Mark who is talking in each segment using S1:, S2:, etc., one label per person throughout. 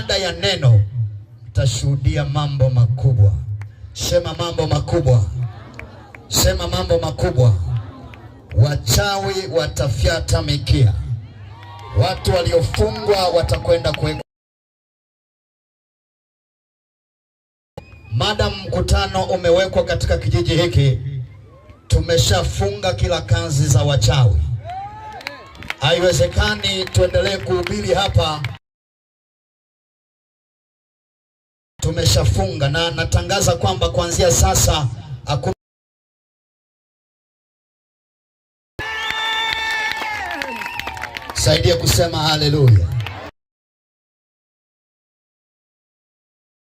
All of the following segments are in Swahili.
S1: baada ya neno mtashuhudia mambo makubwa. Sema mambo makubwa. Sema mambo makubwa. Wachawi watafyata mikia. Watu waliofungwa watakwenda kuwekwa. Madam mkutano umewekwa katika kijiji hiki, tumeshafunga kila kazi za wachawi. Haiwezekani tuendelee kuhubiri hapa. Tumeshafunga na natangaza kwamba kuanzia sasa saidia kusema haleluya.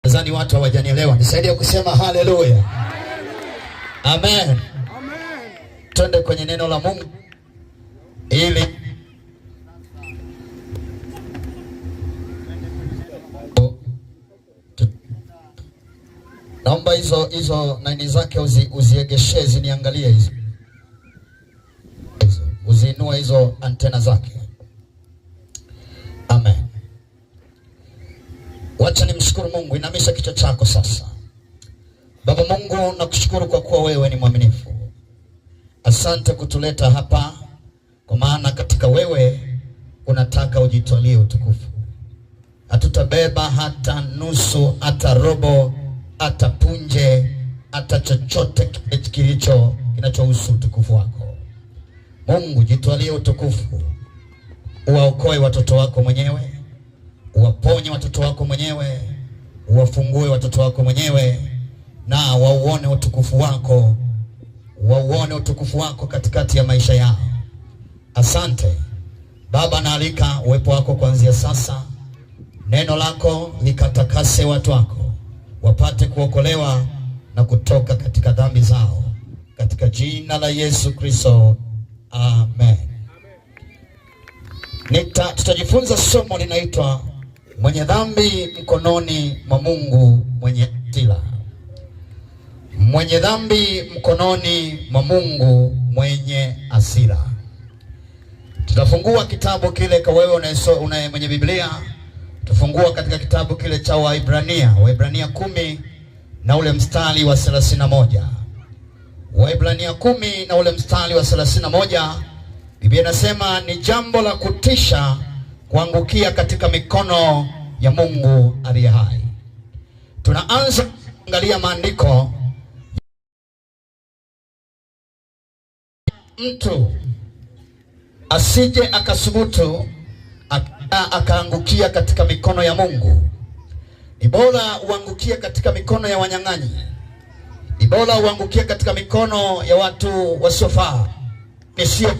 S1: Nadhani watu hawajanielewa. Nisaidia kusema haleluya. Amen. Amen. Twende kwenye neno la Mungu ili naomba hizo nani zake uziegeshe ziniangalie hizo. Uzinua hizo antena zake. Amen. Wacha nimshukuru Mungu. Inamisha kichwa chako sasa. Baba Mungu, nakushukuru kwa kuwa wewe ni mwaminifu. Asante kutuleta hapa, kwa maana katika wewe unataka ujitwalie utukufu. Hatutabeba hata nusu, hata robo, hata punje, hata chochote kinachohusu utukufu wako. Mungu, jitwalie utukufu. Uwaokoe watoto wako mwenyewe, uwaponye watoto wako mwenyewe, uwafungue watoto wako mwenyewe, na wauone utukufu wako, wauone utukufu wako katikati ya maisha yao. Asante Baba, naalika uwepo wako kuanzia sasa. Neno lako likatakase watu wako, wapate kuokolewa na kutoka katika dhambi zao, katika jina la Yesu Kristo. Amen. Tutajifunza somo linaitwa mwenye dhambi mkononi mwa Mungu mwenye hasira. Mwenye dhambi mkononi mwa Mungu mwenye hasira. Tutafungua kitabu kile, kwa wewe mwenye Biblia, tufungua katika kitabu kile cha Waibrania 10 na ule mstari wa 31. Waibrania 10 na ule mstari wa 31. Biblia inasema ni jambo la kutisha kuangukia katika mikono ya Mungu aliye hai. Tunaanza kuangalia maandiko. Mtu asije akasubutu akaangukia katika mikono ya Mungu. Ni bora uangukie katika mikono ya wanyang'anyi. Ni bora uangukie katika mikono ya watu wasiofaa, sio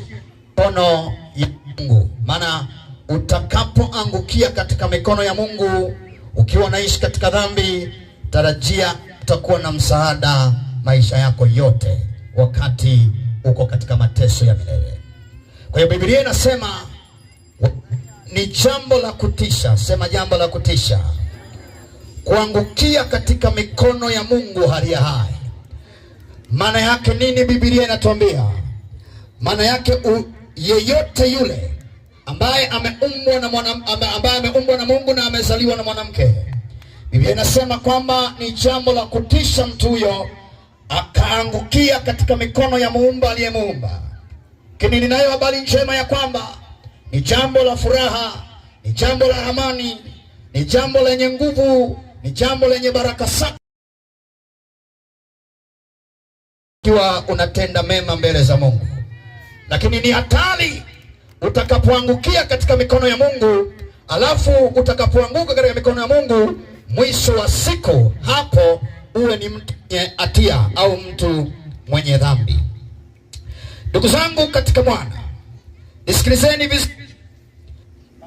S1: mikono ya Mungu. Maana utakapoangukia katika mikono ya Mungu ukiwa unaishi katika dhambi, tarajia utakuwa na msaada maisha yako yote wakati uko katika mateso ya milele. Kwa hiyo Biblia inasema ni jambo la kutisha. Sema jambo la kutisha kuangukia katika mikono ya Mungu aliye hai. Maana yake nini? Biblia inatuambia maana yake yeyote yule ambaye ameumbwa na Mungu na amezaliwa na mwanamke. Biblia inasema kwamba ni jambo la kutisha mtu huyo akaangukia katika mikono ya Muumba aliyemuumba. Lakini ninayo habari njema ya kwamba ni jambo la furaha, ni jambo la amani, ni jambo lenye nguvu, ni jambo lenye baraka sana ikiwa unatenda mema mbele za Mungu. Lakini ni hatari utakapoangukia katika mikono ya Mungu, alafu utakapoanguka katika mikono ya Mungu, mwisho wa siku hapo uwe ni mtu mwenye hatia au mtu mwenye dhambi. Ndugu zangu katika Bwana, nisikilizeni vizuri.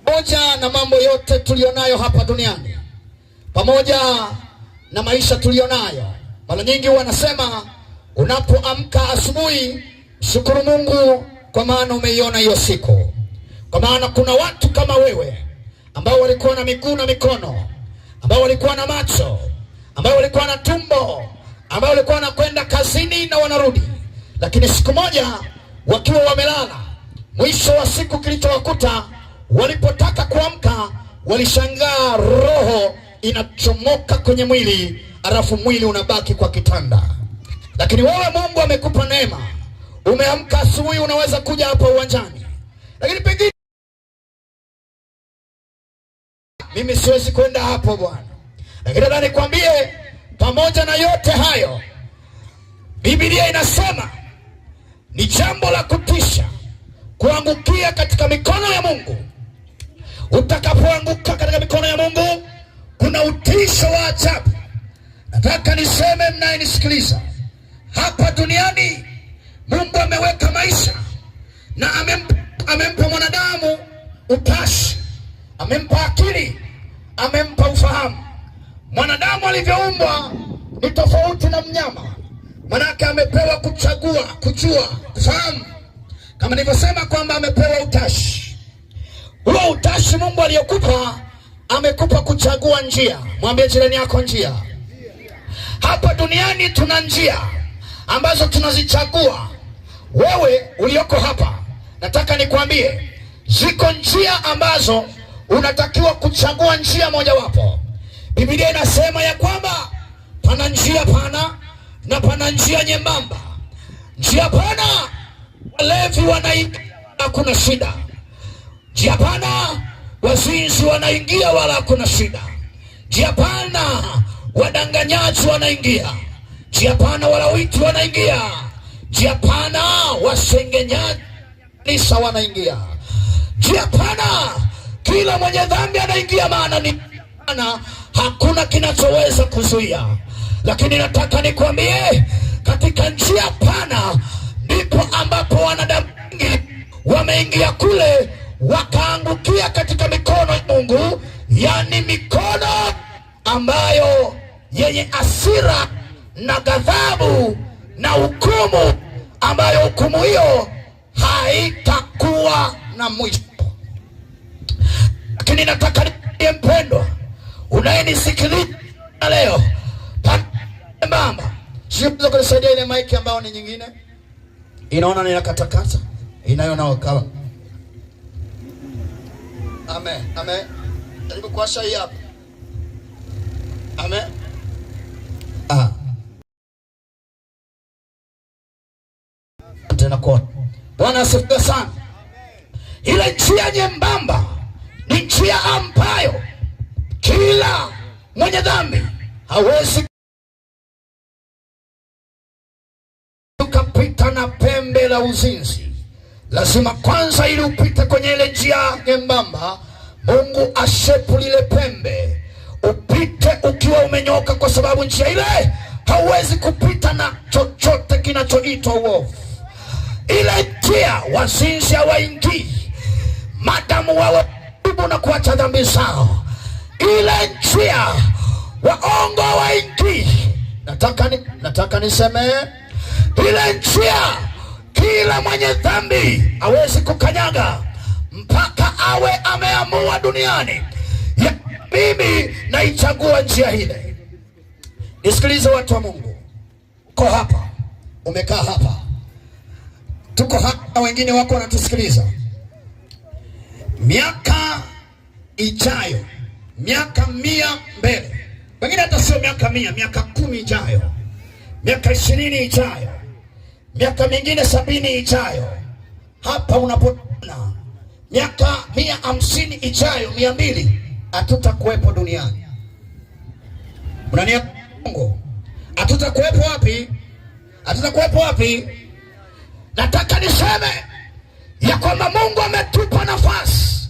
S1: Pamoja na mambo yote tulionayo hapa duniani, pamoja na maisha tulionayo, mara nyingi wanasema unapoamka asubuhi, shukuru Mungu kwa maana umeiona hiyo siku. Kwa maana kuna watu kama wewe ambao walikuwa na miguu na mikono, ambao walikuwa na macho, ambao walikuwa na tumbo, ambao walikuwa wanakwenda kazini na wanarudi, lakini siku moja wakiwa wamelala, mwisho wa siku kilichowakuta, walipotaka kuamka walishangaa roho roho inachomoka kwenye mwili, alafu mwili unabaki kwa kitanda. Lakini wewe Mungu amekupa neema, umeamka asubuhi, unaweza kuja hapa uwanjani. Lakini pengine mimi siwezi kwenda hapo Bwana, lakini nataka nikwambie, pamoja na yote hayo, Biblia inasema ni jambo la kutisha kuangukia katika mikono ya Mungu. Utakapoanguka katika mikono ya Mungu, kuna utisho wa ajabu. Nataka niseme, mnayenisikiliza, hapa duniani Mungu ameweka maisha na amempa mwanadamu utashi, amempa akili, amempa ufahamu. Mwanadamu alivyoumbwa ni tofauti na mnyama, manake amepewa kuchagua, kujua, kufahamu. Kama nilivyosema kwamba amepewa utashi. Huo utashi Mungu aliyokupa, amekupa kuchagua njia. Mwambie jirani yako njia. Hapa duniani tuna njia ambazo tunazichagua. Wewe ulioko hapa, nataka nikwambie, ziko njia ambazo unatakiwa kuchagua njia mojawapo. Biblia inasema ya kwamba pana njia pana na pana njia nyembamba. Njia pana walevi wanaingia, hakuna shida. Njia pana wazinzi wanaingia, wala hakuna shida. Njia pana wadanganyaji wanaingia. Njia pana walawiti wanaingia. Njia pana wasengenyaji nisa wanaingia. Njia pana kila mwenye dhambi anaingia, maana ni pana, hakuna kinachoweza kuzuia. Lakini nataka nikwambie, katika njia pana ndipo ambapo wanadamu wengi wameingia kule, wakaangukia katika mikono ya Mungu, yani mikono ambayo yenye hasira na ghadhabu na hukumu, ambayo hukumu hiyo haitakuwa na mwisho. Lakini nataka nikwambie mpendwa, unayenisikiliza leo, mama, siweza kunisaidia ile maiki ambayo ni nyingine, inaona ninakatakata, inaona wakawa. Amen, amen. Jaribu kuwasha hii hapa. Amen. Tena kwa Bwana asifiwe sana. Ile njia nyembamba ni njia ambayo kila mwenye dhambi hawezi ukapita na pembe la uzinzi. Lazima kwanza, ili upite kwenye ile njia nyembamba, Mungu ashepu lile pembe, upite ukiwa umenyoka, kwa sababu njia ile hauwezi kupita na chochote kinachoitwa uovu. Ile njia wazinzi hawaingii, madamu wawe tubu na kuacha dhambi zao. Ile njia waongo hawaingii. Nataka niseme, ile njia kila mwenye dhambi hawezi kukanyaga mpaka awe ameamua duniani, ya mimi naichagua njia ile. Nisikilize watu wa Mungu, uko hapa, umekaa hapa, tuko hapa, wengine wako wanatusikiliza. Miaka ijayo, miaka 100 mbele, wengine hata sio miaka 100, miaka 10 ijayo, miaka 20 ijayo, miaka mingine 70 ijayo, hapa unapona, miaka 150 ijayo, 200, hatutakuwepo duniani. Unania Mungu, hatutakuwepo wapi? Hatutakuwepo wapi? Nataka niseme ya kwamba Mungu ametupa nafasi,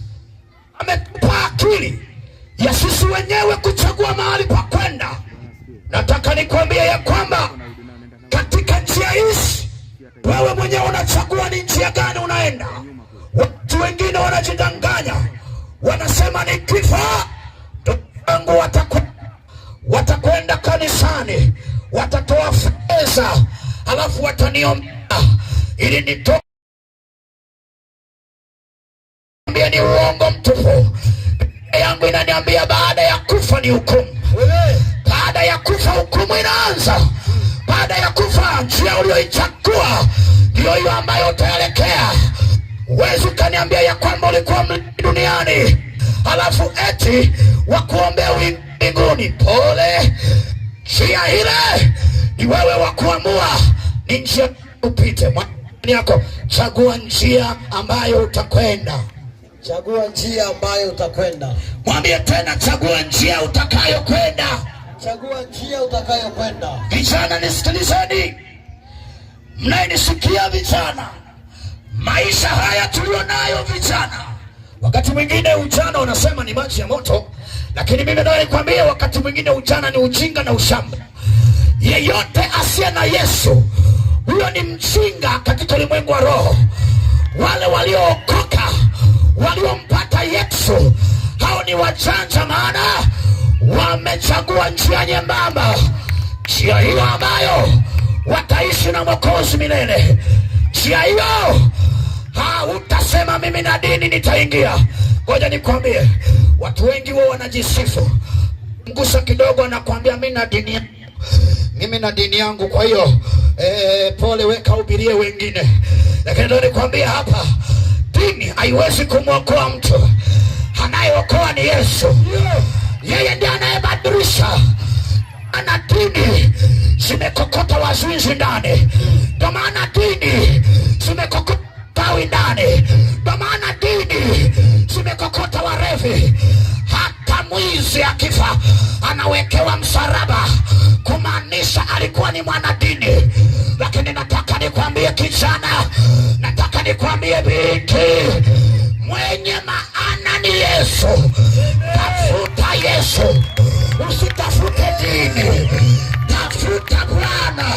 S1: ametupa akili ya sisi wenyewe kuchagua mahali pa kwenda. Nataka nikwambie ya kwamba katika njia hizi wewe mwenyewe unachagua ni njia gani unaenda. Watu wengine wanajidanganya, wanasema ni kifaa wangu, watakwenda kanisani, watatoa fedha, alafu wataniombea ili nitoke. Ni uongo mtupu. Yangu inaniambia baada ya kufa ni hukumu. Baada ya kufa hukumu inaanza. Baada ya kufa njia uliyoichagua ndio hiyo ambayo utaelekea. Huwezi ukaniambia ya kwamba ulikuwa duniani halafu eti wakuombea mbinguni. Pole, njia ile ni wewe wa kuamua ni njia upite. Mwani yako, chagua njia ambayo utakwenda.
S2: Chagua njia ambayo utakwenda.
S1: Mwambie tena, chagua njia utakayokwenda.
S2: Chagua njia utakayokwenda.
S1: Vijana nisikilizeni, mnayenisikia vijana, maisha haya tulionayo vijana, wakati mwingine ujana unasema ni maji ya moto, lakini mimi ndio nikwambia, wakati mwingine ujana ni ujinga na ushamba. Yeyote asiye na Yesu, huyo ni mjinga katika ulimwengu wa roho. Wale waliookoka, waliompata Yesu, hao ni wajanja, maana wamechagua njia nyembamba, njia hiyo ambayo wataishi na Mwokozi milele. Njia hiyo utasema mimi na dini nitaingia. Ngoja nikwambie, watu wengi wao wanajisifu, mgusa kidogo anakuambia mimi na dini yangu, kwa hiyo pole, weka ubirie wengine. Lakini ndio nikwambia hapa, dini haiwezi kumwokoa mtu. Anayeokoa ni Yesu. Yeye ndiye anayebadilisha. Ana dini zimekokota wazinzi ndani, ndio maana dini zimekokota tawi ndani, ndio maana dini zimekokota warevi. Hata mwizi akifa anawekewa msalaba, kumaanisha alikuwa ni mwanadini. Lakini nataka nikwambie kijana, nataka nikwambie binti, mwenye maana ni Yesu. Tafuta Yesu, usitafute dini. Tafuta Bwana,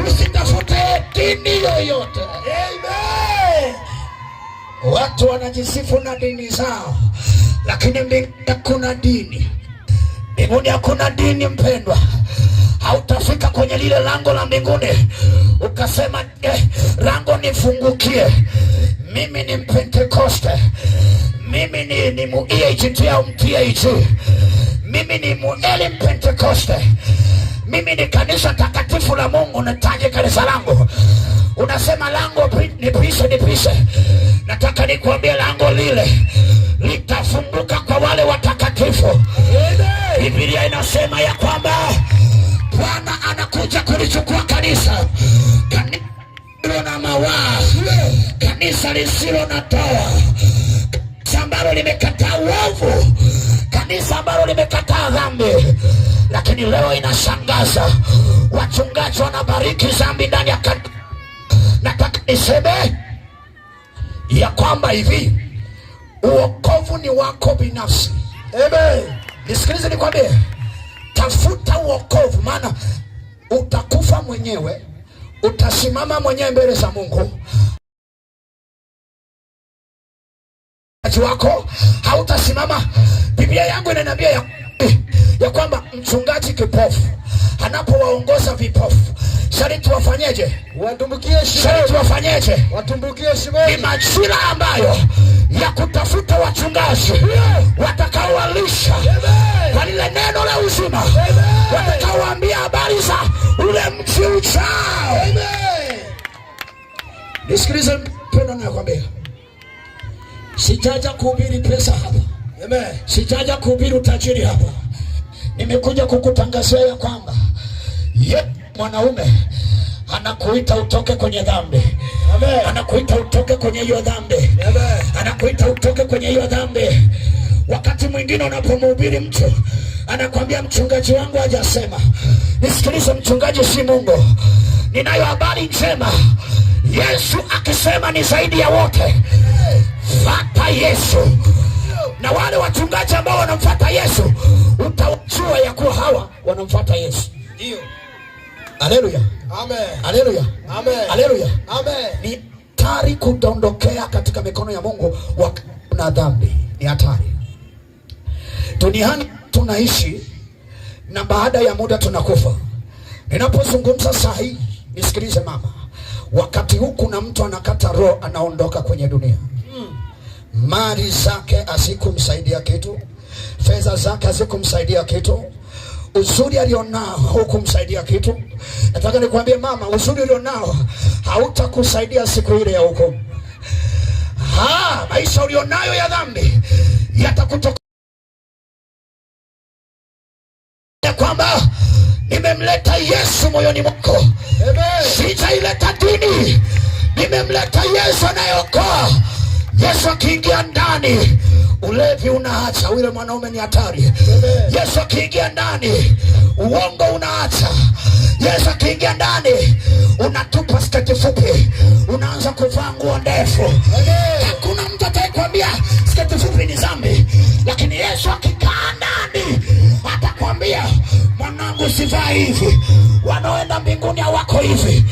S1: usitafute dini yoyote. Amen. Watu wanajisifu na dini zao, lakini mbinguni hakuna dini. Mbinguni hakuna dini, mpendwa. Hautafika kwenye lile lango la mbinguni ukasema lango nifungukie. Mimi ni Pentekoste, mimi ni mu-EAGT au mu-TAG, mimi ni mu-Elim Pentekoste, mimi ni kanisa takatifu la Mungu, nataje kanisa langu. Unasema lango nipishe. Nataka nikuambie, lango lile litafunguka kwa wale watakatifu. Biblia inasema ya kwamba Bwana anakuja kulichukua kanisa, kanisa lisilo na mawaa, kanisa lisilo na toa, kanisa ambalo limekataa uovu, kanisa ambalo limekataa dhambi. Lakini leo inashangaza, wachungaji wanabariki dhambi ndani ya kanisa. Nataka niseme ya kwamba hivi, uokovu ni wako binafsi. Amen. Nisikilize nikwambie, tafuta uokovu, maana utakufa mwenyewe, utasimama mwenyewe mbele za Mungu. Wako hautasimama. Biblia yangu inaniambia ya kwamba mchungaji kipofu anapowaongoza vipofu, sharti wafanyeje? Watumbukie shimoni. Sharti wafanyeje? Watumbukie shimoni. Ni majira ambayo ya kutafuta wachungaji watakaowalisha kwa lile neno la uzima, watakaowaambia habari za ule mji ujao. Nisikilize mpendwa, nakwambia, sijaja kuhubiri pesa hapa. Amen. Sijaja kuhubiri utajiri hapa. Nimekuja kukutangazia ya kwamba mwanaume anakuita utoke kwenye dhambi. Amen. Anakuita utoke kwenye hiyo dhambi. Amen. Anakuita utoke kwenye hiyo dhambi. Wakati mwingine unapomhubiri mtu anakwambia mchungaji wangu hajasema. Nisikilize, mchungaji si Mungu. Ninayo habari njema. Yesu akisema ni zaidi ya wote. Fuata Yesu. Na wale wachungaji ambao wanamfuata Yesu, utajua ya kuwa hawa wanamfuata Yesu. Ndio. Haleluya. Amen. Haleluya. Amen. Haleluya. Amen. Ni hatari kudondokea katika mikono ya Mungu wakati una dhambi. Ni hatari. Duniani tunaishi na baada ya muda tunakufa. Ninapozungumza saa hii, nisikilize mama, wakati huu kuna mtu anakata roho, anaondoka kwenye dunia. Mali zake hazikumsaidia kitu, fedha zake hazikumsaidia kitu, uzuri alionao haukumsaidia kitu. Nataka nikwambie mama, uzuri ulionao hautakusaidia siku ile ya hukumu. Maisha ulionayo ya dhambi yatakutoka kwamba nimemleta Yesu moyoni mwako. Sijaileta dini, nimemleta Yesu anayeokoa. Yesu akiingia ndani, ulevi unaacha. Yule mwanaume ni hatari. Yesu akiingia ndani, uongo unaacha. Yesu akiingia ndani, unatupa sketi fupi, unaanza kuvaa nguo ndefu. Hakuna mtu atakwambia sketi fupi ni dhambi, lakini Yesu akikaa ndani atakwambia, mwanangu, sivaa hivi. Wanaoenda mbinguni hawako hivi,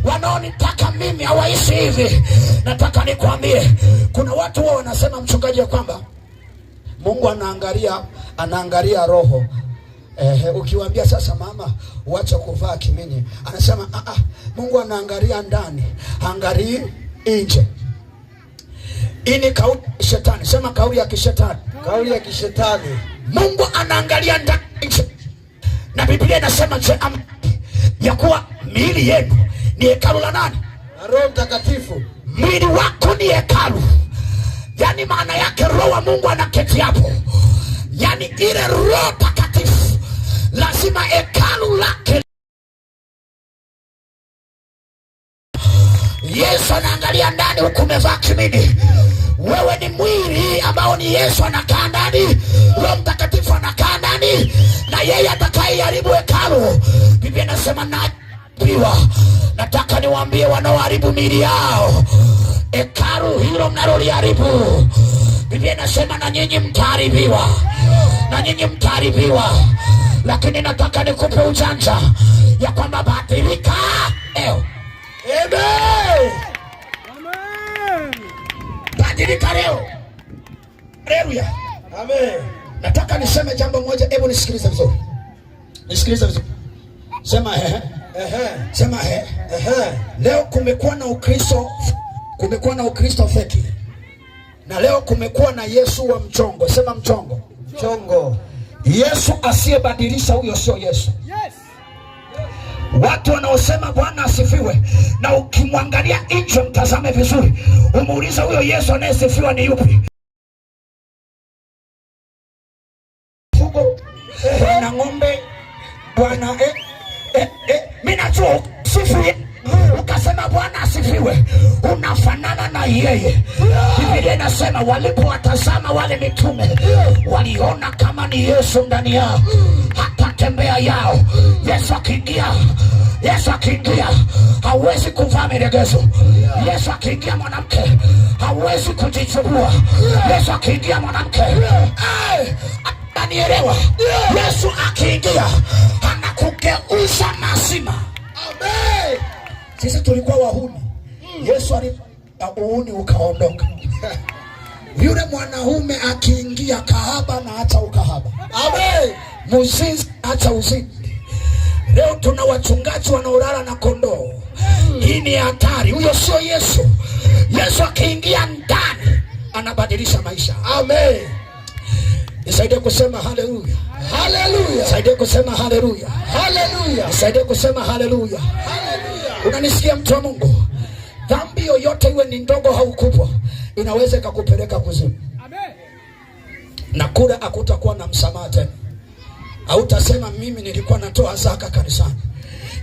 S1: wanaonitaka mimi hawaishi hivi. Nataka nikwambie, kuna watu wao wanasema, mchungaji, ya kwamba Mungu anaangalia roho. Ukiwaambia sasa, mama, uacha kuvaa kimini, anasema Mungu anaangalia ndani, angalii nje. Hii ni kauli ya shetani. Sema kauli ya kishetani.
S2: Kauli ya kishetani.
S1: Mungu anaangalia ndani, nje. Na Biblia inasema ya kuwa miili yenu ni hekalu la nani?
S2: La Roho Mtakatifu.
S1: Mwili wako ni hekalu. Yani maana yake Roho wa Mungu anaketi hapo. Yani ile Roho Takatifu lazima hekalu lake. Yesu anaangalia ndani, huku umevaa kimini. Wewe ni mwili ambao ni Yesu anakaa ndani, Roho Mtakatifu anakaa ndani, na yeye atakayeharibu hekalu, Biblia inasema nabiwa. Nataka niwaambie wanaoharibu miili yao, hekalu hilo mnaloliharibu, Biblia inasema na nyinyi mtaharibiwa, na nyinyi mtaharibiwa. Lakini nataka nikupe ujanja ya kwamba badilika leo. Amen. Badilika leo. Haleluya.
S2: Amen.
S1: Nataka niseme jambo moja, hebu nisikilize vizuri. Nisikilize vizuri. Sema Sema Leo kumekuwa na Ukristo feki. Na leo kumekuwa na Yesu wa mchongo. Sema mchongo.
S2: Mchongo.
S1: Yesu asiyebadilisha, huyo sio Yesu. Yes. Watu wanaosema Bwana asifiwe, na ukimwangalia nje, mtazame vizuri, umuulize huyo Yesu anayesifiwa ni yupi? Bwana ng'ombe, Bwana mimi najua sifiwe. Ukasema Bwana asifiwe, unafanana na yeye. Biblia inasema walipowatazama wale mitume, waliona kama ni Yesu ndani yao, hata tembea yao. Yesu akiingia hawezi kuvaa milegezo. Yesu akiingia mwanamke hawezi kujichubua. Yesu akiingia mwanamke ananielewa. Yesu akiingia anakugeuza mazima. Amen. Sisi tulikuwa wahuni. Yesu uhuni ukaondoka. Yule mwanaume akiingia kahaba na acha ukahaba. Amen. Muzinzi acha uzinzi. Leo tuna wachungaji wanaolala na kondoo. Hii ni hatari. Huyo sio Yesu. Yesu akiingia ndani anabadilisha maisha. Amen. Nisaidie kusema haleluya. Haleluya. Nisaidie kusema haleluya. Haleluya. Nisaidie kusema haleluya. Haleluya. Unanisikia mtu wa Mungu? Dhambi yoyote iwe ni ndogo au kubwa, inaweza ikakupeleka kuzimu. Amen. Na kule hakutakuwa na msamaha tena. Hautasema mimi nilikuwa natoa zaka kanisani,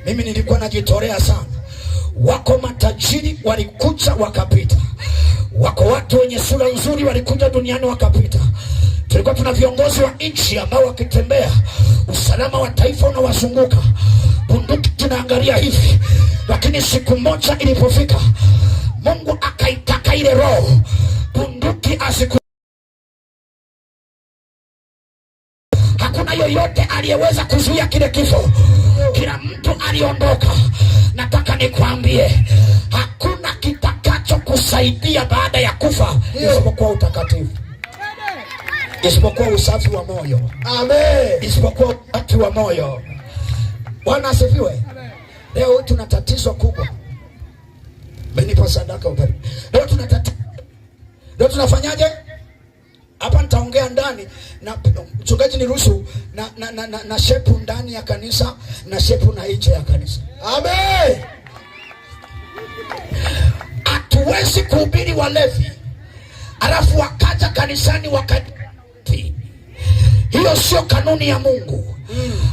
S1: mimi nilikuwa najitolea sana. Wako matajiri walikuja wakapita, wako watu wenye sura nzuri walikuja duniani wakapita. Tulikuwa tuna viongozi wa nchi ambao wakitembea, usalama wa taifa unawazunguka, bunduki tunaangalia hivi. Lakini siku moja ilipofika, Mungu akaitaka ile roho, bunduki asiku. Hakuna yoyote aliyeweza kuzuia kile kifo. Kila mtu aliondoka. Nataka nikwambie, hakuna kitakacho kusaidia baada ya kufa isipokuwa utakatifu, isipokuwa usafi wa moyo. Amen. Isipokuwa usafi wa moyo. Bwana asifiwe. Leo tuna tatizo kubwa. Benipo sadaka ukarimu. Leo tuna tatizo. Leo tunafanyaje? Hapa nitaongea ndani na mchungaji niruhusu na shepu ndani ya kanisa na shepu na nje ya kanisa. Amen. Hatuwezi kuhubiri walevi alafu wakaja kanisani Hiyo sio kanuni ya Mungu.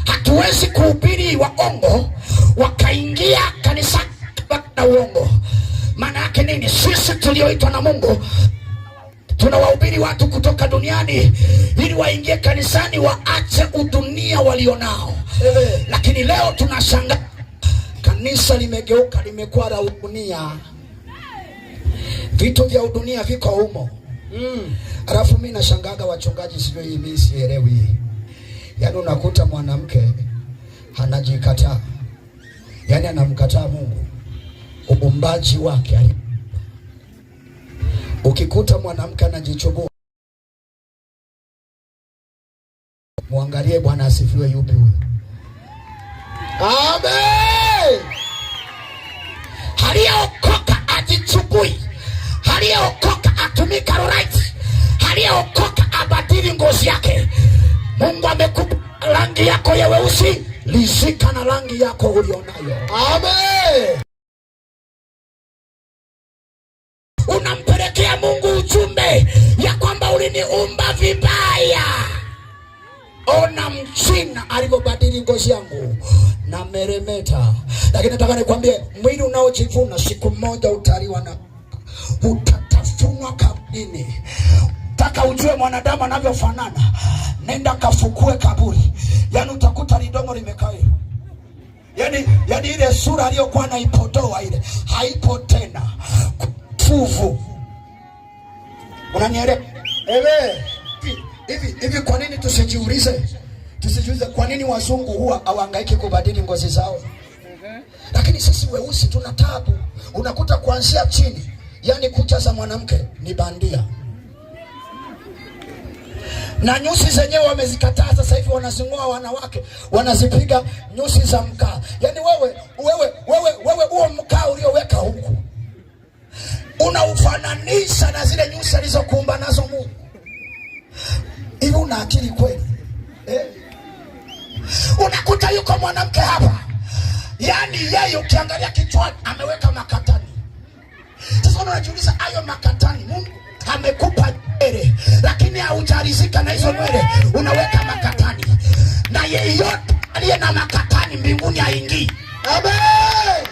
S1: Hatuwezi kuhubiri waongo wakaingia kanisani na uongo. Maana yake nini? Sisi tulioitwa na Mungu tunawahubiri watu kutoka duniani ili waingie kanisani waache udunia walionao. Lakini leo tunashangaa kanisa limegeuka, limekuwa la udunia. Vitu vya udunia viko humo. Alafu mimi nashangaga wachungaji, sio hii, mimi sielewi. Yaani unakuta mwanamke anajikataa. Yaani anamkataa Mungu, uumbaji wake. Ukikuta mwanamke anajichubua, muangalie Bwana asifiwe, yupi huyo? Amen. Aliyeokoka ajichubui, aliyeokoka atumika right, aliyeokoka abadili ngozi yake. Mungu amekupa rangi yako ya weusi, lizika na rangi yako ulionayo. Amen. Unampelekea Mungu ujumbe ya kwamba uliniumba vibaya. Ona Mchina alivyobadili ngozi yangu na meremeta. Lakini nataka nikwambie, mwili unaojivuna siku moja utaliwa na utatafunwa kabrini. Taka ujue mwanadamu anavyofanana, nenda kafukue kaburi. Yaani utakuta lidomo limekaa. Yaani ile sura aliyokuwa anaipodoa ile haipo tena. Fuvu. Unanielewa? Hivi kwa nini tusijiulize kwa nini wazungu huwa hawahangaiki kubadili ngozi zao? Lakini sisi weusi tuna taabu. Unakuta kuanzia chini, yani kucha za mwanamke ni bandia. Na nyusi zenyewe wamezikataa, sasa hivi wanazing'oa wanawake, wanazipiga nyusi za mkaa. Yani wewe huo mkaa ulioweka huku unaufananisha na zile nyusi alizokuumba nazo Mungu. Hivi una akili kweli? Unakuta yuko mwanamke hapa, yani yeye ukiangalia kichwani ameweka makatani. Sasa unajiuliza, hayo makatani Mungu amekupa nywele, lakini haujarizika na hizo nywele, unaweka makatani. Na yeyote aliye na makatani mbinguni haingii. Amen.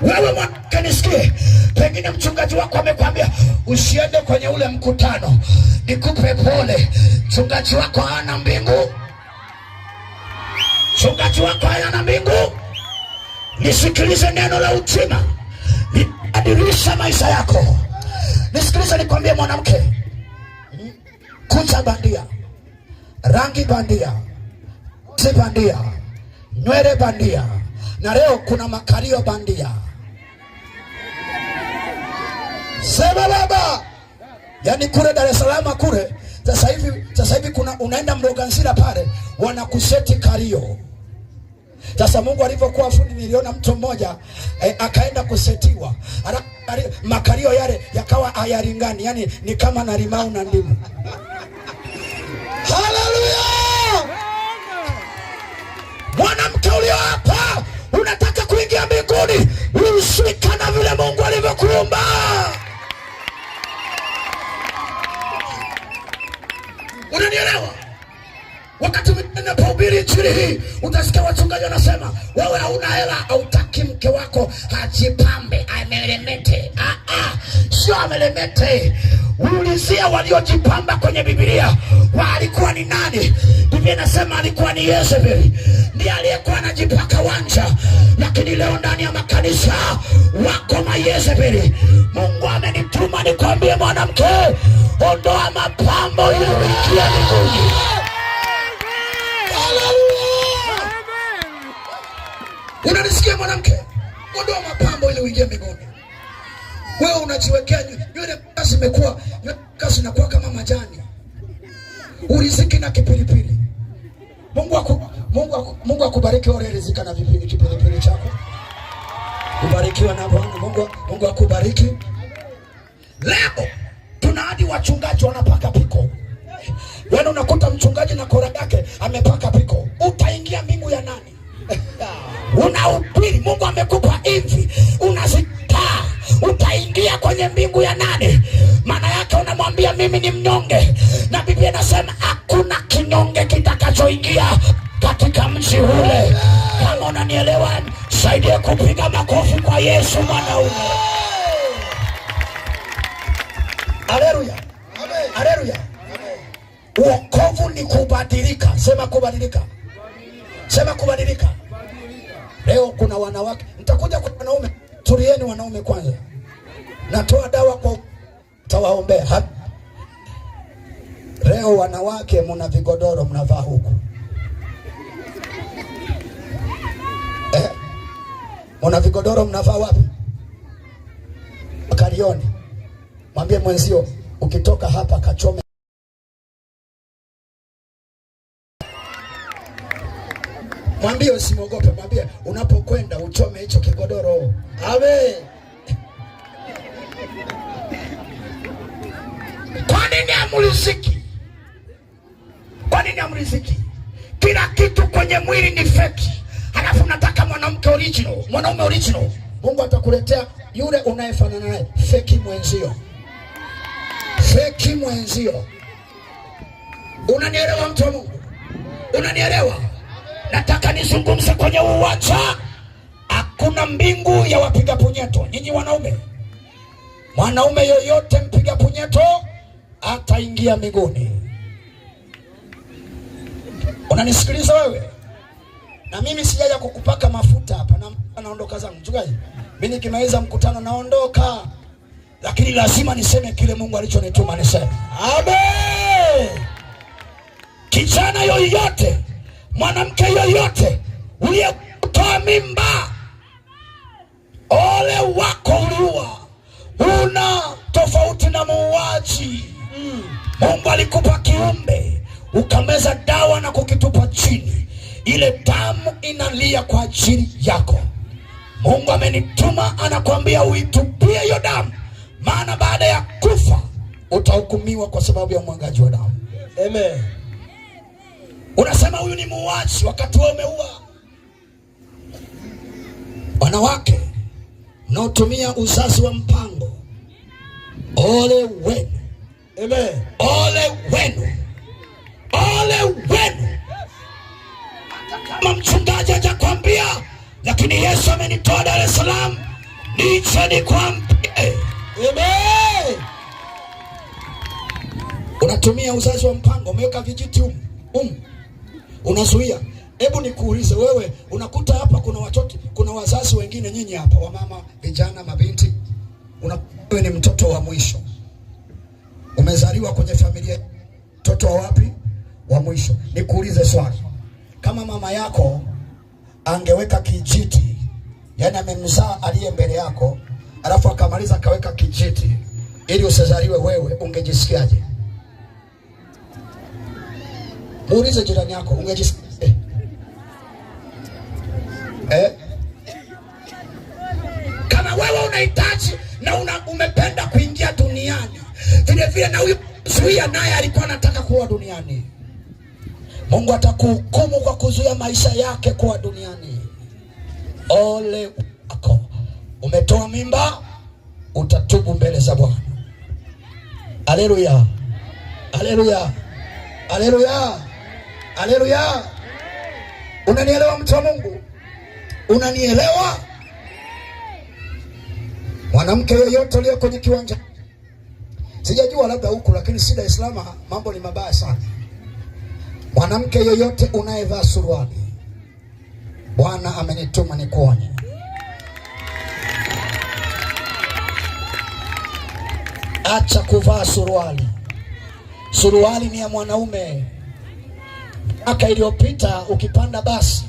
S1: Wewe mwanamke nisikie, pengine mchungaji wako amekwambia usiende kwenye ule mkutano. Nikupe pole, mchungaji wako hana mbingu. Mchungaji wako hana mbingu. Nisikilize neno la uzima, libadilisha maisha yako. Nisikilize nikwambie mwanamke, kucha bandia, rangi bandia, ngozi bandia, nywele bandia, na leo kuna makalio bandia. Sema baba. Yaani kule Dar es Salaam kule sasa hivi kuna unaenda Mloganzila pale wanakuseti kalio. Sasa Mungu alivyokuwa fundi, niliona mtu mmoja akaenda kusetiwa. Makalio yale yakawa hayalingani, yani ni kama na limau na ndimu. Haleluya! Mwanamke ulio hapa unataka kuingia mbinguni, usika na vile Mungu alivyokuumba. Unanielewa? Wakati ninapohubiri injili hii, utasikia wachungaji wanasema, wewe hauna hela, hautaki mke wako ajipambe, amelemete. Sio amelemete. Ulizia waliojipamba kwenye Biblia walikuwa ni nani? Biblia inasema alikuwa ni Yezebeli, ndiye aliyekuwa anajipaka wanja. Lakini leo ndani ya makanisa wako Mayezebeli. Mungu amenituma nikwambie mwanamke, ondoa mapambo ili uingie mbinguni. Unanisikia mwanamke? Ondoa mapambo ili uingie mbinguni. Wewe unajiwekea nywele kazi imekuwa kazi inakuwa kama majani. Uriziki na kipilipili. Mungu akubariki wewe, rizika na kipilipili chako. Ubarikiwa na Bwana. Mungu akubariki. Leo tuna hadi wachungaji wanapaka piko. Wewe unakuta mchungaji na kora yake amepaka piko. Utaingia mbingu ya nani? Unahubiri, Mungu amekupa hivi, unazikataa, utaingia kwenye mbingu ya nani? Maana yake unamwambia mimi ni mnyonge, na Biblia inasema hakuna kinyonge kitakachoingia katika mji ule. Kama unanielewa, saidia kupiga makofi kwa Yesu mwanaume. Haleluya, haleluya. Wokovu ni kubadilika. Sema kubadilika, sema kubadilika. Leo kuna wanawake, nitakuja kwa wanaume. Tulieni wanaume kwanza, natoa dawa kwa tawaombea. Leo wanawake mna vigodoro mnavaa huku, mna vigodoro mnavaa wapi? Karioni. Mwambie mwenzio ukitoka hapa kachome. Mwambie usimwogope, mwambie unapokwenda uchome hicho kigodoro. Amen. Kwa nini amriziki? Kwa nini amriziki? Kila kitu kwenye mwili ni feki. Halafu nataka mwanamke original, mwanaume original. Mungu atakuletea yule unayefanana naye, feki mwenzio. Feki mwenzio. Unanielewa mtu wa Mungu? Unanielewa? Nataka nizungumze kwenye uwanja. Hakuna mbingu ya wapiga punyeto. Nyinyi wanaume, mwanaume yoyote mpiga punyeto ataingia mbinguni. Unanisikiliza wewe? Na mimi sijaja kukupaka mafuta hapa, na naondoka zangu. Mchungaji, mimi nikimaliza mkutano naondoka, lakini lazima niseme kile Mungu alichonituma niseme. Amen. Kijana yoyote, mwanamke yoyote uliyetoa mimba, ole wako uliua. Una tofauti na muuaji. Mungu alikupa kiumbe, ukameza dawa na kukitupa chini. Ile damu inalia kwa ajili yako. Mungu amenituma anakuambia uitupie hiyo damu, maana baada ya kufa utahukumiwa kwa sababu ya umwagaji wa damu. Amen. Unasema huyu ni muuaji wakati wewe umeua. Wanawake mnaotumia uzazi wa mpango, ole wenu. Amen. Ole wenu. Ole wenu. Kama mchungaji hajakwambia, lakini Yesu amenitoa Dar es Salaam nije nikwambie. Amen. Unatumia uzazi wa mpango, umeweka vijiti unazuia. Hebu nikuulize wewe, unakuta hapa kuna watoto, kuna wazazi wengine, nyinyi hapa wamama, vijana, mabinti, wewe ni mtoto wa mwisho. Umezaliwa kwenye familia, mtoto wa wapi? Wa mwisho. Nikuulize swali. Kama mama yako angeweka kijiti, yani amemzaa aliye mbele yako, alafu akamaliza akaweka kijiti ili usizaliwe wewe, ungejisikiaje? Muulize jirani yako, ungejisikiaje? Kama wewe unahitaji na umependa kuingia duniani, vile vile na huyu zuia naye alikuwa anataka kuwa duniani, Mungu atakuhukumu kwa kuzuia maisha yake kuwa duniani. Ole wako. Umetoa mimba, utatubu mbele za Bwana. Haleluya. Haleluya. Haleluya. Haleluya. Unanielewa mtu wa Mungu? Unanielewa? Mwanamke yoyote aliye kwenye kiwanja, sijajua labda huku, lakini si Dar es Salaam mambo ni mabaya sana. Mwanamke yoyote unayevaa suruali, Bwana amenituma nikuonye. Acha kuvaa suruali. Suruali ni ya mwanaume. Miaka iliyopita ukipanda basi,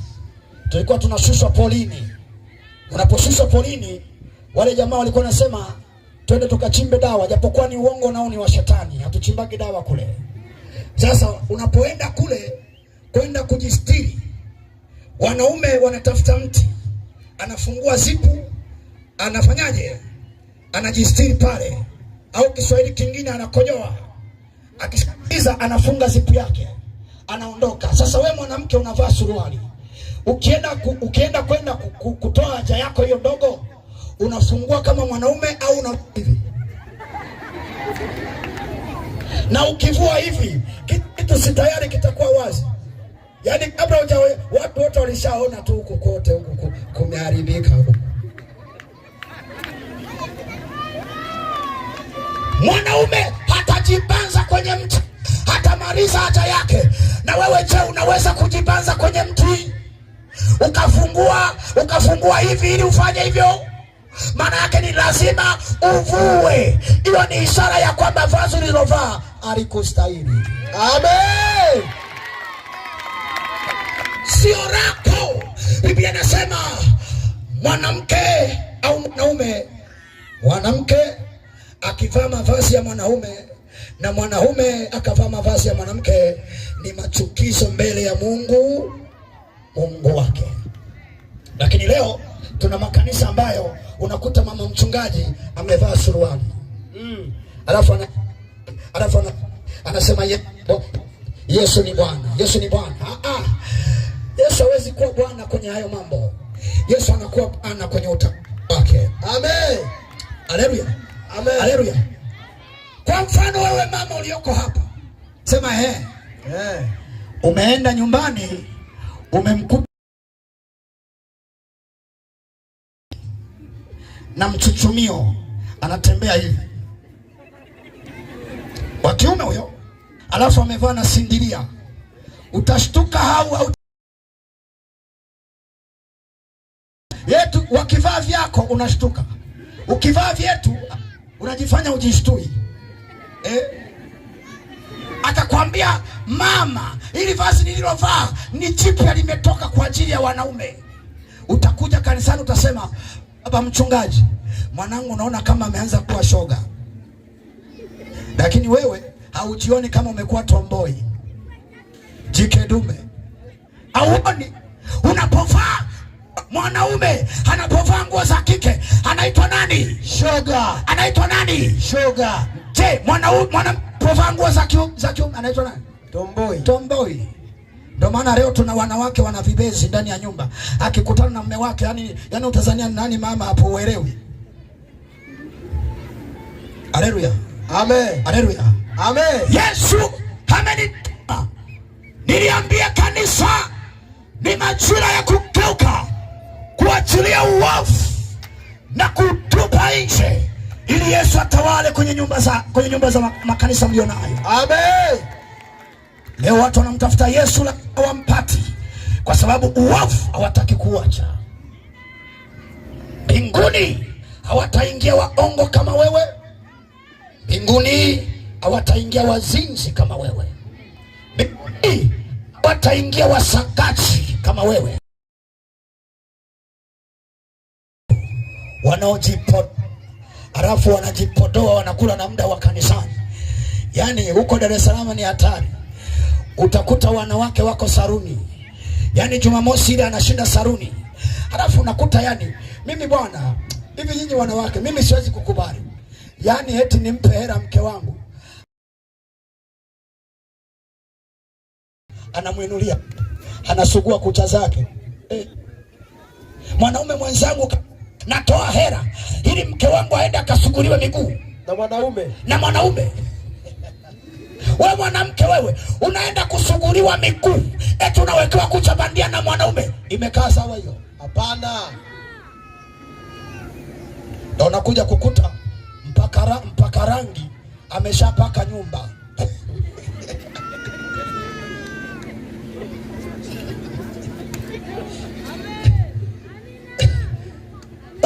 S1: tulikuwa tunashushwa polini. Unaposhushwa polini, wale jamaa walikuwa nasema twende tukachimbe dawa, japokuwa ni uongo nao ni wa shetani, hatuchimbagi dawa kule. Sasa unapoenda kule kwenda kujistiri, wanaume wanatafuta mti, anafungua zipu, anafanyaje? Anajistiri pale, au Kiswahili kingine anakojoa. Akishamaliza anafunga zipu yake, anaondoka. Sasa we mwanamke unavaa suruali, ukienda kwenda kutoa haja yako hiyo ndogo, unafungua kama mwanaume au una hivi?
S3: Na ukivua hivi kitu si tayari kitakuwa wazi. Yaani kabla watu wote walishaona tu huku kote huku kumeharibika huku. Mwanaume hatajibanza kwenye mti, hatamaliza haja yake. Na wewe je, unaweza kujibanza kwenye mti? Ukafungua hivi ili ufanye hivyo? Maana yake ni lazima uvue. Hiyo ni ishara ya kwamba vazi ulilovaa alikustahili. Amen. Sio lako. Biblia inasema mwanamke au mwanamke akivaa mavazi ya mwanaume na mwanaume akavaa mavazi ya mwanamke ni machukizo mbele ya Mungu wake. Lakini leo tuna makanisa ambayo unakuta mama mchungaji amevaa suruali. Alafu anasema Yesu ni Bwana. Yesu ni Bwana. Yesu hawezi kuwa Bwana kwenye hayo mambo. Yesu anakuwa Bwana kwenye utawala wake. Amen. Haleluya. Amen. Haleluya. Kwa mfano wewe mama ulioko hapa, sema umeenda nyumbani umemkuta na mchuchumio anatembea hivi, wa kiume huyo, alafu amevaa na sindiria, utashtuka au yetu? Wakivaa vyako unashtuka, ukivaa vyetu unajifanya ujishtui. Atakwambia mama, ili vazi nililovaa ni jipya, limetoka kwa ajili ya wanaume. Utakuja kanisani utasema, baba mchungaji, mwanangu naona kama ameanza kuwa shoga. Lakini wewe haujioni kama umekuwa tomboi, jike dume. Hauoni unapovaa, mwanaume anapovaa nguo za kike anaitwa nani? Shoga. Anaitwa nani? Shoga. Je, mwanampovaa nguo za kiume anaitwa nani? Tomboi. Tomboi. Ndio maana leo tuna wanawake wana vibezi ndani ya nyumba. Akikutana na mume wake, yani utazania nani mama hapo, uelewi. Haleluya. Amen. Haleluya. Amen. Yesu amenituma niliambia kanisa ni majira ya kugeuka, kuachilia uovu na kutupa nje, ili Yesu atawale kwenye nyumba za makanisa mlionayo. Amen. Leo watu wanamtafuta Yesu la hawampati, kwa sababu uovu hawataki kuacha. Mbinguni hawataingia waongo kama wewe. Mbinguni hawataingia wazinzi kama wewe. Mbinguni hawataingia wasagaji kama wewe. Wanajipodoa wanakula na muda wa kanisani. Yaani huko Dar es Salaam ni hatari. Utakuta wanawake wako saruni. Yaani Jumamosi ile anashinda saruni. Halafu unakuta mimi bwana, hivi nyinyi wanawake, mimi siwezi kukubali. Yaani eti nimpe hela mke wangu, anamwinulia, anasugua kucha zake. Mwanaume mwenzangu, natoa hela ili mke wangu aende akasuguliwe miguu na mwanaume. Wewe mwanamke, wewe unaenda kusuguliwa miguu, eti unawekewa kucha bandia na mwanaume. Imekaa sawa hiyo? Hapana. Ndio unakuja kukuta mpaka rangi ameshapaka nyumba.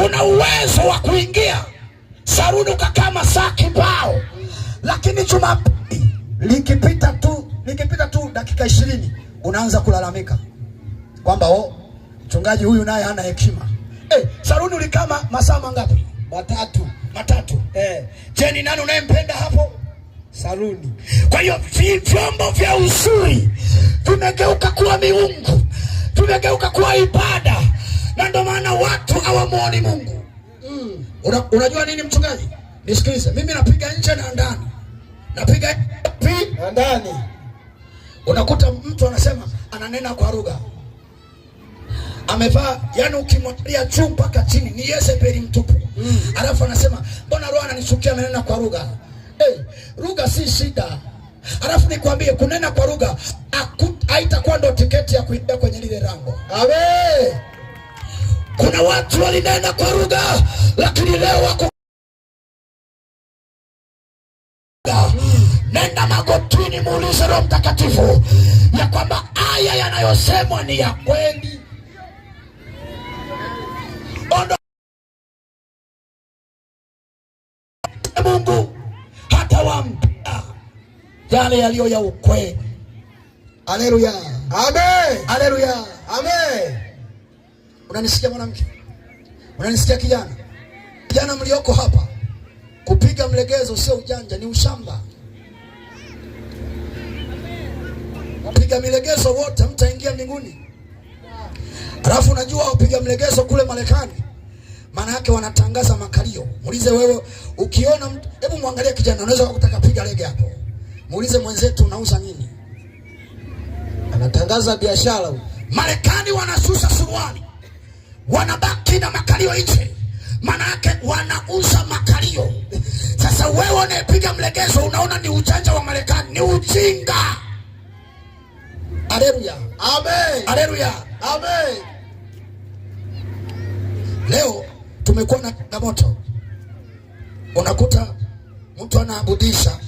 S3: Una uwezo wa kuingia saruni ukakaa masaa kibao, lakini Jumapili likipita tu dakika 20 unaanza kulalamika kwamba mchungaji huyu naye hana hekima. Saruni ulikaa masaa mangapi? Matatu. Je, ni nani unayempenda hapo? Saruni. Kwa hiyo vyombo vya uzuri vimegeuka kuwa miungu, vimegeuka kuwa ibada, na ndio maana watu hawamuoni Mungu. Unajua nini mchungaji? Nisikilize, mimi napiga nje na ndani. Napiga ndani. Unakuta mtu anasema ananena kwa lugha, amevaa, yani ukimwangalia juu mpaka chini ni Yezebeli mtupu. Alafu anasema mbona roho ananisukia, ananena kwa lugha. Lugha si shida. Alafu nikwambie, kunena kwa lugha haitakuwa ndo tiketi ya kuingia kwenye lile lango.
S2: Amen.
S3: Kuna watu walinena kwa lugha lakini leo wako nenda magotini, muulize Roho Mtakatifu ya kwamba aya yanayosemwa ni ya kweli. Mungu hata wampia yale yaliyo ya ukweli. Haleluya.
S2: Amen.
S3: Haleluya.
S2: Amen.
S3: Unanisikia mwanamke? Unanisikia kijana? Kijana mlioko hapa, kupiga mlegezo sio ujanja, ni ushamba. Kupiga mlegezo wote mtaingia mbinguni. Alafu unajua wapiga mlegezo kule Marekani maana yake wanatangaza makalio. Muulize wewe, ukiona mtu, hebu muangalie kijana, unaweza kutaka piga lege hapo. Muulize mwenzetu, unauza nini?
S2: Anatangaza biashara.
S3: Marekani wanasusa suruali, wanabaki na makalio nje, maana yake wanauza makalio. Sasa wewe unayepiga mlegezo unaona ni ujanja wa Marekani, ni ujinga. Haleluya.
S2: Amen.
S3: Haleluya.
S2: Amen.
S3: Leo tumekuwa na changamoto. Unakuta mtu anaabudisha,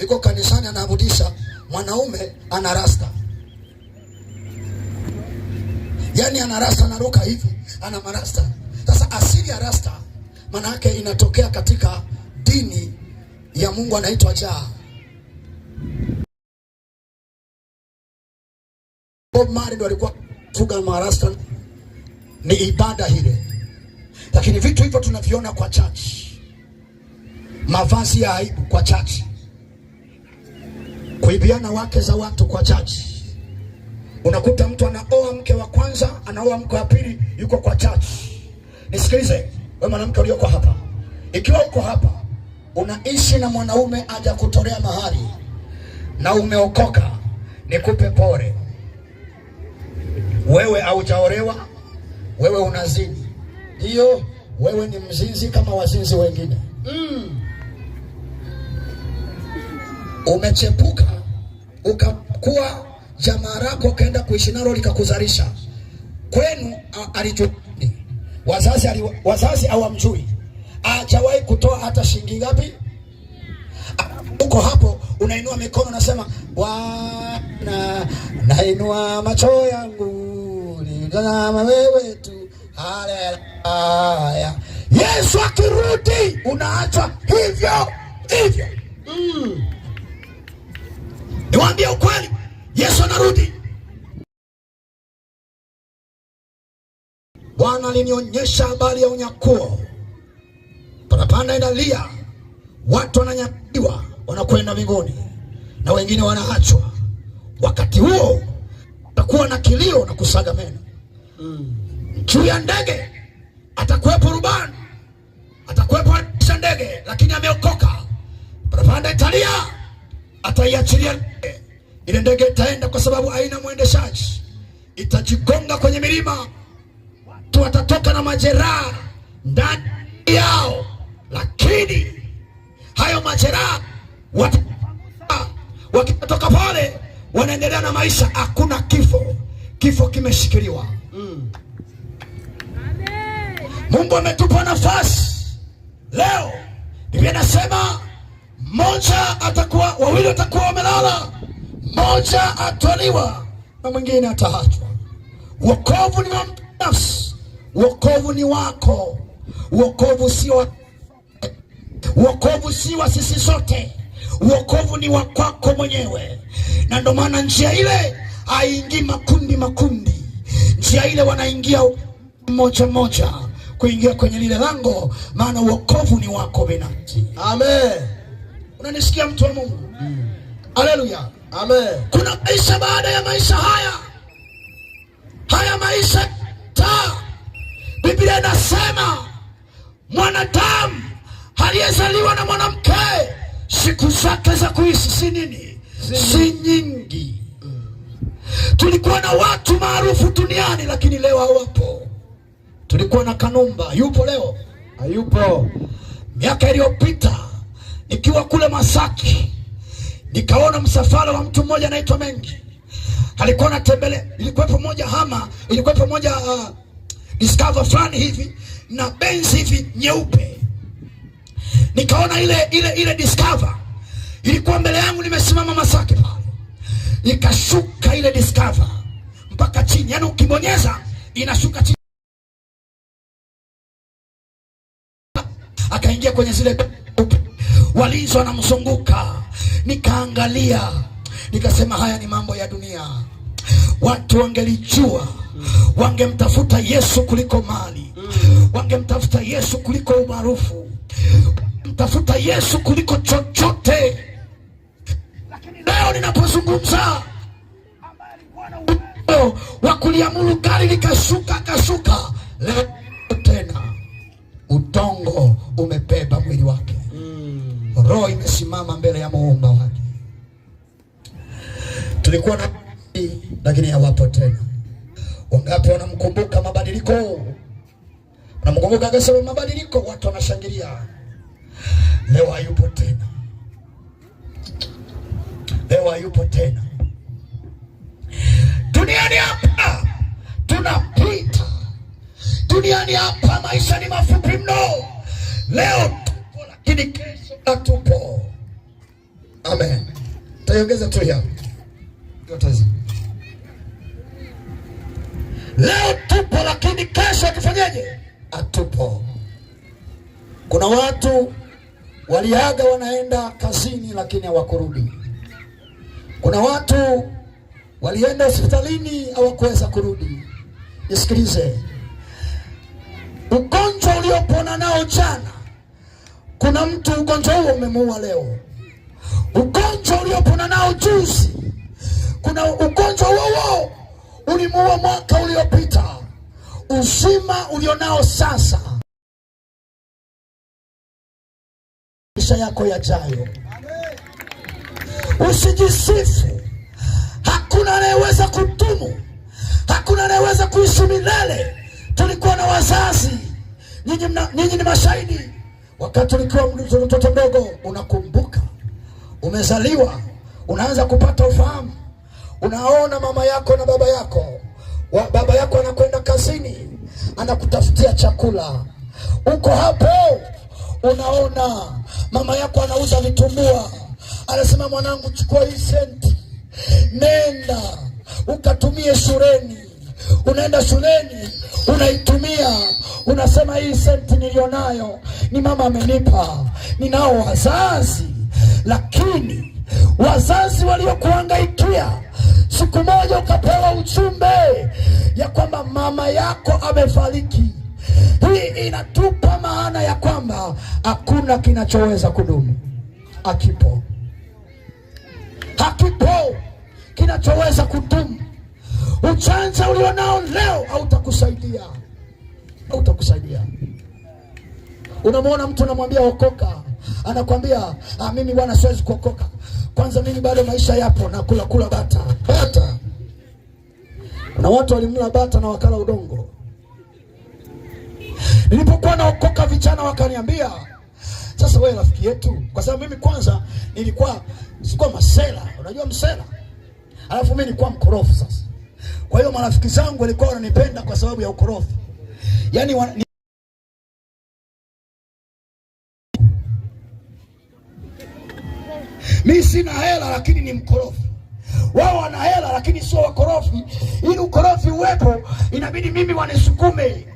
S3: yuko kanisani anaabudisha, mwanaume ana rasta. Yaani ana rasta, anaruka hivi, ana marasta. Sasa asili ya rasta maana yake inatokea katika dini ya Mungu anaitwa Jah. Bob Marley ndo alikuwa fuga marasta, ni ibada ile. Lakini vitu hivyo tunaviona kwa church. Mavazi ya aibu kwa church. Kuibiana wake za watu kwa church. Unakuta mtu anaoa mke wa kwanza, anaoa mke wa pili, yuko kwa church. Nisikilize, wewe mwanamke ulioko hapa. Ikiwa uko hapa, unaishi na mwanaume aja kutolea mahari na umeokoka, nikupe pole. Wewe haujaolewa, wewe unazini. Hiyo wewe ni mzinzi kama wazinzi wengine. Umechepuka ukakuwa jamaa lako kaenda kuishi nalo likakuzalisha. Kwenu alijui wazazi hawamjui. Hajawahi kutoa hata shilingi ngapi? Uko hapo unainua mikono nasema, Bwana nainua macho yangu nitazama wewe tu. Haleluya. Yesu akirudi unaachwa hivyo hivyo. Niwaambie ukweli, Yesu anarudi. Bwana alinionyesha habari ya unyakuo. Parapanda inalia, watu wananyakuliwa, wanakwenda mbinguni na wengine wanaachwa. Wakati huo atakuwa na kilio na kusaga meno. Juu ya ndege atakuwepo rubani, atakuwepo anisha ndege, lakini ameokoka. Parapanda italia, ataiachilia ndege. Ile ndege itaenda kwa sababu haina mwendeshaji, itajigonga kwenye milima. Watu watatoka na majeraha ndani yao, lakini hayo majeraha wakitoka pale wanaendelea na maisha. Hakuna kifo, kifo kimeshikiliwa. Mungu ametupa nafasi leo. Biblia inasema mmoja atakuwa, wawili watakuwa wamelala, mmoja atwaliwa na mwingine ataachwa. Wokovu ni wa nafsi, wokovu ni wako. Wokovu si wa sisi sote, wokovu ni wa kwako mwenyewe. Na ndio maana njia ile haingii makundi. Njia ile wanaingia mmoja mmoja kuingia kwenye lile lango, maana wokovu ni wako binafsi.
S2: Amen.
S3: Unanisikia mtu wa Mungu? Haleluya.
S2: Amen.
S3: Kuna maisha baada ya maisha haya. Haya maisha Biblia inasema mwanadamu aliyezaliwa na mwanamke siku zake za kuishi si nini? Si nyingi. Tulikuwa na watu maarufu duniani lakini leo hawapo. Tulikuwa na Kanumba, yupo leo?
S2: Hayupo.
S3: Miaka iliyopita Nikiwa kule Masaki, nikaona msafara wa mtu mmoja anaitwa Mengi. Alikuwa anatembelea, ilikuwepo moja Hama, ilikuwepo moja Discover fulani hivi na Benz hivi nyeupe. Nikaona ile Discover ilikuwa mbele yangu, nimesimama Masaki pale. Ikashuka ile Discover mpaka chini, yaani ukibonyeza inashuka chini. Akaingia kwenye zile walinzi wanamzunguka. Nikaangalia, nikasema haya ni mambo ya dunia. Watu wangelijua, wangemtafuta Yesu kuliko mali, wangemtafuta Yesu kuliko umaarufu, mtafuta Yesu kuliko chochote. Lakini leo ninapozungumza, ambaye alikuwa na uwezo wa kuliamuru gari likashuka, leo tena udongo umebeba mwili wake. Roho imesimama mbele ya muumba wake. Tulikuwa na lakini hawapo tena. Wangapi wanamkumbuka mabadiliko? Wanamkumbuka akasema mabadiliko, watu wanashangilia. Leo hayupo tena. Leo hayupo tena. Duniani hapa tunapita. Duniani hapa maisha ni mafupi mno. Leo tupo lakini kesho hatupo. Amen. Tayongeza tu hapo. Leo tupo lakini kesho tufanyeje? Hatupo. Kuna watu waliaga wanaenda kazini lakini hawakurudi. Kuna watu walienda hospitalini hawakuweza kurudi. Nisikilize. Ugonjwa uliopona nao jana, kuna mtu ugonjwa huo umemuua leo. Ugonjwa uliopona nao juzi, kuna ugonjwa huo ulimuua mwaka uliopita. Uzima ulionao sasa, maisha yako yajayo. Usijisifu. Hakuna anayeweza kudumu, hakuna anayeweza kuishi milele. Tulikuwa na wazazi, nyinyi ni mashahidi. Wakati ulikuwa mtoto mdogo, unakumbuka, umezaliwa, unaanza kupata ufahamu, unaona mama yako na baba yako. Baba yako anakwenda kazini, anakutafutia chakula. Uko hapo, unaona mama yako anauza vitumbua, anasema mwanangu, chukua hii senti, nenda ukatumie shuleni. Unaenda shuleni, unaitumia, unasema hii senti nilionayo ni mama amenipa. Ninao wazazi, lakini wazazi waliokuhangaikia, siku moja ukapewa ujumbe ya kwamba mama yako amefariki. Hii inatupa maana ya kwamba hakuna kinachoweza kudumu. Hakipo kinachoweza kudumu. Uchanja ulionao leo hautakusaidia. Unamwona mtu unamwambia okoka, anakwambia mimi bwana siwezi kuokoka. Kwanza mimi bado maisha yapo na kula bata. Na watu walimla bata na wakala udongo. Nilipokuwa naokoka, vijana wakaniambia, sasa wewe rafiki yetu, kwa sababu mimi kwanza sikuwa masela, unajua msela. Alafu mimi nilikuwa mkorofi sasa. Kwa hiyo marafiki zangu walikuwa wananipenda kwa sababu ya ukorofi. Yaani mimi sina hela lakini ni mkorofi. Wao wana hela lakini sio wakorofi. Ili ukorofi uwepo, inabidi mimi wanisukume.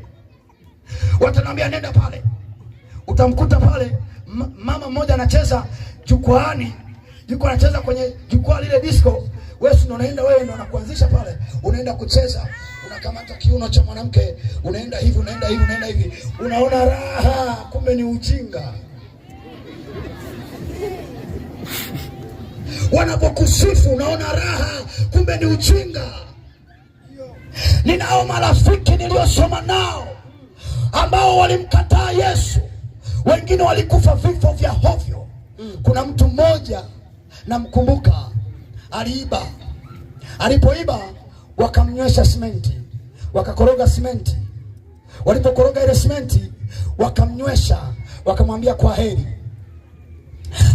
S3: Wataniambia nenda pale. Utamkuta pale mama mmoja anacheza jukwaani. Yuko anacheza kwenye jukwaa lile disco. Wewe ndo unaenda, wewe ndo unakuanzisha pale. Unaenda kucheza, unakamata kiuno cha mwanamke, unaenda hivi. Unaona raha, kumbe ni ujinga. Wanapokusifu unaona raha, kumbe ni ujinga. Ninao marafiki niliosoma nao ambao walimkataa Yesu. Wengine walikufa vifo vya hovyo. Kuna mtu mmoja namkumbuka, aliiba. Alipoiba wakamnywesha simenti, wakakoroga simenti. Walipokoroga ile simenti wakamnywesha, wakamwambia kwa heri.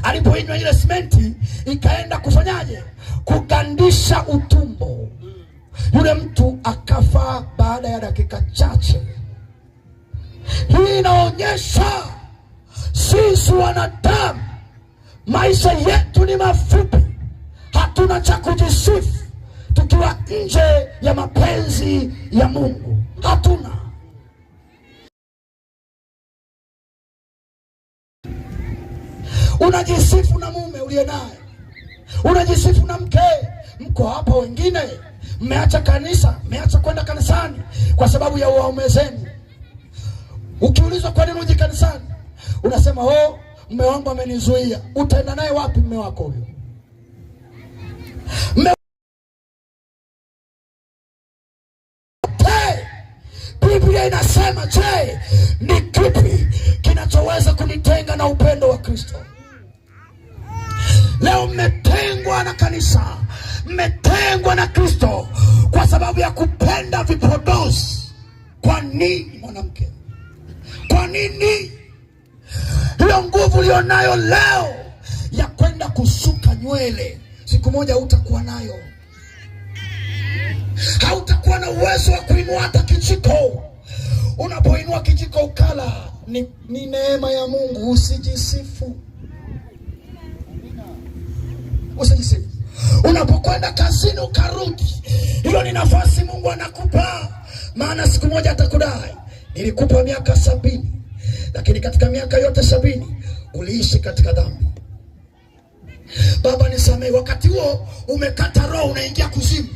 S3: alipoinywa ile simenti ikaenda kufanyaje? Kugandisha utumbo. Yule mtu akafa baada ya dakika chache. Hii inaonyesha sisi wanadamu maisha yetu ni mafupi, hatuna cha kujisifu tukiwa nje ya mapenzi ya Mungu, hatuna. Unajisifu na mume uliye naye, unajisifu na mke. Mko hapa wengine mmeacha kanisa, mmeacha kwenda kanisani kwa sababu ya waume zenu. Ukiulizwa kwa nini uji kanisani, unasema oh, mume wangu amenizuia. Utaenda naye wapi mume wako huyo? Biblia inasema, je, ni kipi kinachoweza kunitenga na upendo wa Kristo? Leo mmetengwa na kanisa, mmetengwa na Kristo kwa sababu ya kupenda vipodozi. Kwa nini mwanamke? Kwa nini? Hiyo nguvu ulionayo leo ya kwenda kusuka nywele, siku moja hutakuwa nayo. Hautakuwa na uwezo wa kuinua hata kijiko. Unapoinua kijiko ukala, ni neema ya Mungu. Usijisifu, usijisifu. Unapokwenda kazini ukarudi, hilo ni nafasi Mungu anakupa, maana siku moja atakudai. Nilikupa miaka 70, lakini katika miaka yote 70 uliishi katika dhambi. Baba nisamehe. Wakati huo umekata roho, unaingia kuzimu.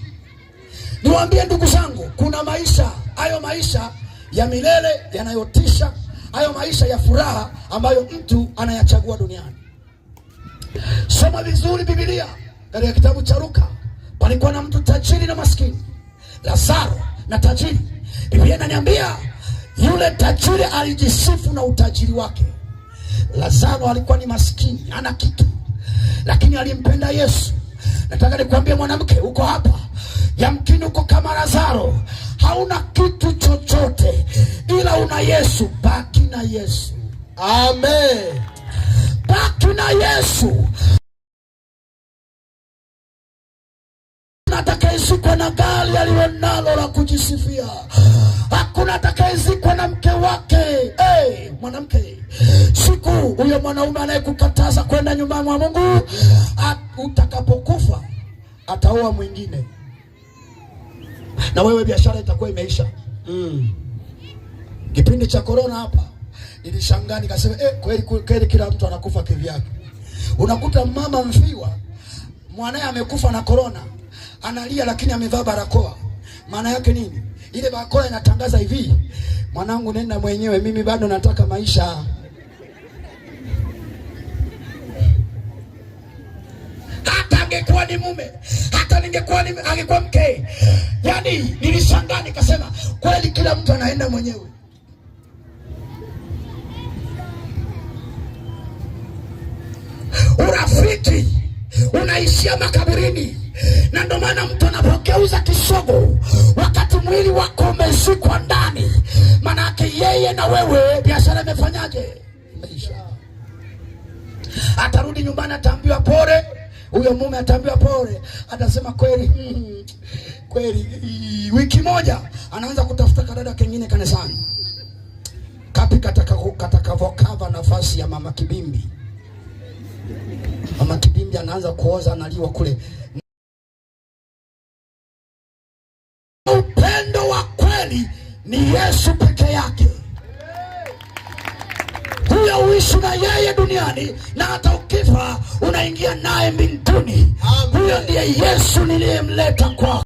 S3: Niwaambie ndugu zangu, kuna maisha, hayo maisha ya milele yanayotisha, hayo maisha ya furaha ambayo mtu anayachagua duniani. Soma vizuri Biblia. Katika kitabu cha Luka, palikuwa na mtu tajiri na maskini, Lazaro na tajiri. Biblia inaniambia yule tajiri alijisifu na utajiri wake. Lazaro alikuwa ni maskini, hana kitu, lakini alimpenda Yesu. Nataka nikwambie mwanamke, uko hapa, yamkini uko kama Lazaro, hauna kitu chochote ila una Yesu. Baki na Yesu.
S2: Amen.
S3: Baki na Yesu. Atakayezikwa na gari alilonalo la kujisifia. Hakuna atakayezikwa na mke wake. Hey, mwanamke, siku huyo mwanaume anayekukataza kwenda nyumbani mwa Mungu, utakapokufa ataoa mwingine, na wewe biashara itakuwa imeisha. Kipindi cha corona hapa nilishangaa nikasema, kweli kila mtu anakufa kivyake. Unakuta mama mfiwa, mwanae amekufa na corona, analia lakini amevaa barakoa. Maana yake nini? Ile barakoa inatangaza hivi, mwanangu nenda mwenyewe, mimi bado nataka maisha. Hata angekuwa ni mume, hata angekuwa mke. Yaani nilishangaa nikasema, kweli kila mtu anaenda mwenyewe. Urafiki unaishia makaburini. Na ndio maana mtu anapogeuza kisogo wakati mwili wako umezikwa ndani, maana yake yeye na wewe biashara imefanyaje? Imeisha. Atarudi nyumbani, ataambiwa pole. Huyo mume ataambiwa pole, atasema kweli, kweli. Wiki moja anaanza kutafuta kadada kengine kanisani, kapi katakavokava nafasi ya mama Kibimbi. Mama Kibimbi anaanza kuoza, analiwa kule. Upendo wa kweli ni Yesu peke yake. Huyo uishi na yeye duniani, na hata ukifa unaingia naye mbinguni. Huyo ndiye Yesu niliyemleta kwako.